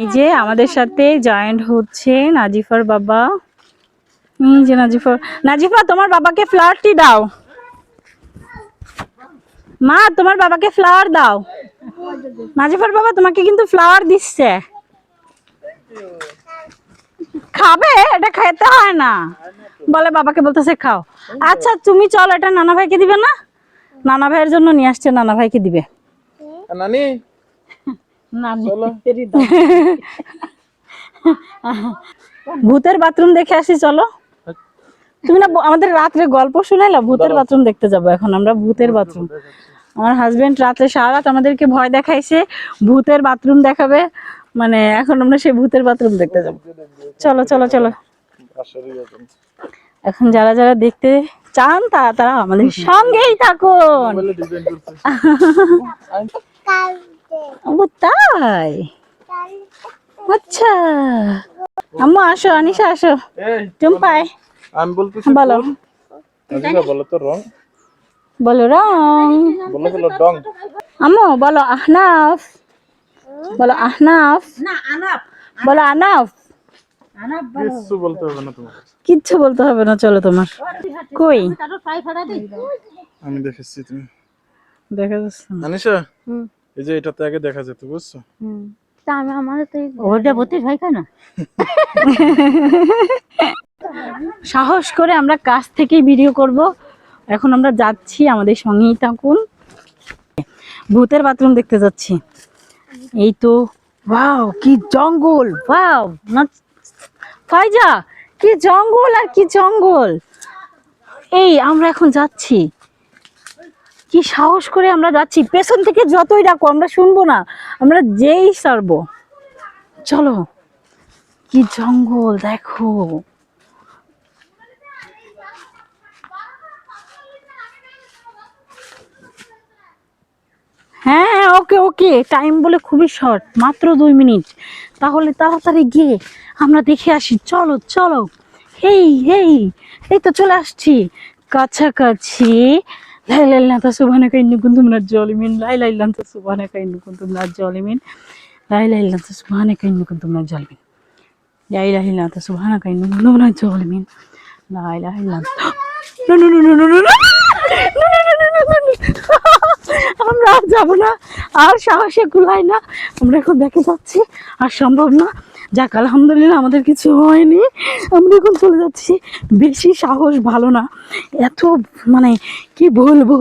এই যে আমাদের সাথে জয়েন্ট হচ্ছে নাজিফার বাবা। এই যে নাজিফা তোমার বাবাকে ফ্লাওয়ারটি দাও। মা তোমার বাবাকে ফ্লাওয়ার দাও। নাজিফার বাবা তোমাকে কিন্তু ফ্লাওয়ার দিচ্ছে। খাবে? এটা খেতে হয় না বলে, বাবাকে বলতেছে খাও। আচ্ছা তুমি চলো, এটা নানা ভাইকে দিবে না? নানা ভাইয়ের জন্য নিয়ে আসছে, নানা ভাইকে দিবে। নানি ভূতের বাথরুম দেখে আসি চলো। তুমি না আমাদের রাত্রে গল্প শুনাইলা, ভূতের বাথরুম দেখতে যাবো এখন আমরা। ভূতের বাথরুম, আমার হাজবেন্ড রাত্রে সারা রাত আমাদেরকে ভয় দেখাইছে, ভূতের বাথরুম দেখাবে, মানে এখন আমরা সেই ভূতের বাথরুম দেখতে যাবো। চলো চলো চলো। এখন যারা যারা দেখতে চান তারা আমাদের সঙ্গেই থাকুন। তাই? আচ্ছা আম্মু আসো, আনিশা আসো, টুম্পাই আমি বলতেছি বলো। বলো তো রং, বলো রং, বলো বলো ডং। আম্মু বলো আহনাফ, বলো আহনাফ, বলো আনাফ। কিছু বলতে হবে না তোমার, কিচ্ছু বলতে হবে না। চলো তোমার কই আমি দেখেছি, তুমি দেখা যাচ্ছে না। আনিশা এই যে এটাতে আগে দেখা যেত, বুঝছো? সাহস করে আমরা কাছ থেকে ভিডিও করব। এখন আমরা যাচ্ছি, আমাদের সঙ্গেই থাকুন। ভূতের বাথরুম দেখতে যাচ্ছি। এই তো ওয়াও কি জঙ্গল, ওয়াও না ফাইজা, কি জঙ্গল আর কি জঙ্গল। এই আমরা এখন যাচ্ছি, কি সাহস করে আমরা যাচ্ছি। পেছন থেকে যতই ডাকো আমরা শুনবো না, আমরা যেই সারবো। চলো, কি জঙ্গল দেখো। হ্যাঁ ওকে ওকে, টাইম বলে খুবই শর্ট, মাত্র 2 মিনিট। তাহলে তাড়াতাড়ি গিয়ে আমরা দেখে আসি। চলো চলো। এই এই এই তো চলে আসছি কাছাকাছি। লা ইলাহা ইল্লাল্লাহ সুবহানাকা ইন্নী কুনতু মিনাজ জালিমিন, লা ইলাহা ইল্লাল্লাহ সুবহানাকা ইন্নী কুনতু মিনাজ জালিমিন, লা ইলাহা ইল্লাল্লাহ সুবহানাকা ইন্নী কুনতু মিনাজ জালিমিন, লা ইলাহা ইল্লাল্লাহ সুবহানাকা ইন্নী কুনতু মিনাজ জালিমিন, লা ইলাহা ইল্লাল্লাহ। No no no no no no no, আমরা আর যাবো না, আর সাহসে কুলায় না। আমরা এখন দেখে যাচ্ছি, আর সম্ভব না। যাক আলহামদুলিল্লাহ আমাদের কিছু হয়নি, আমরা এখন চলে যাচ্ছি। বেশি সাহস ভালো না, এত মানে কি বলবো।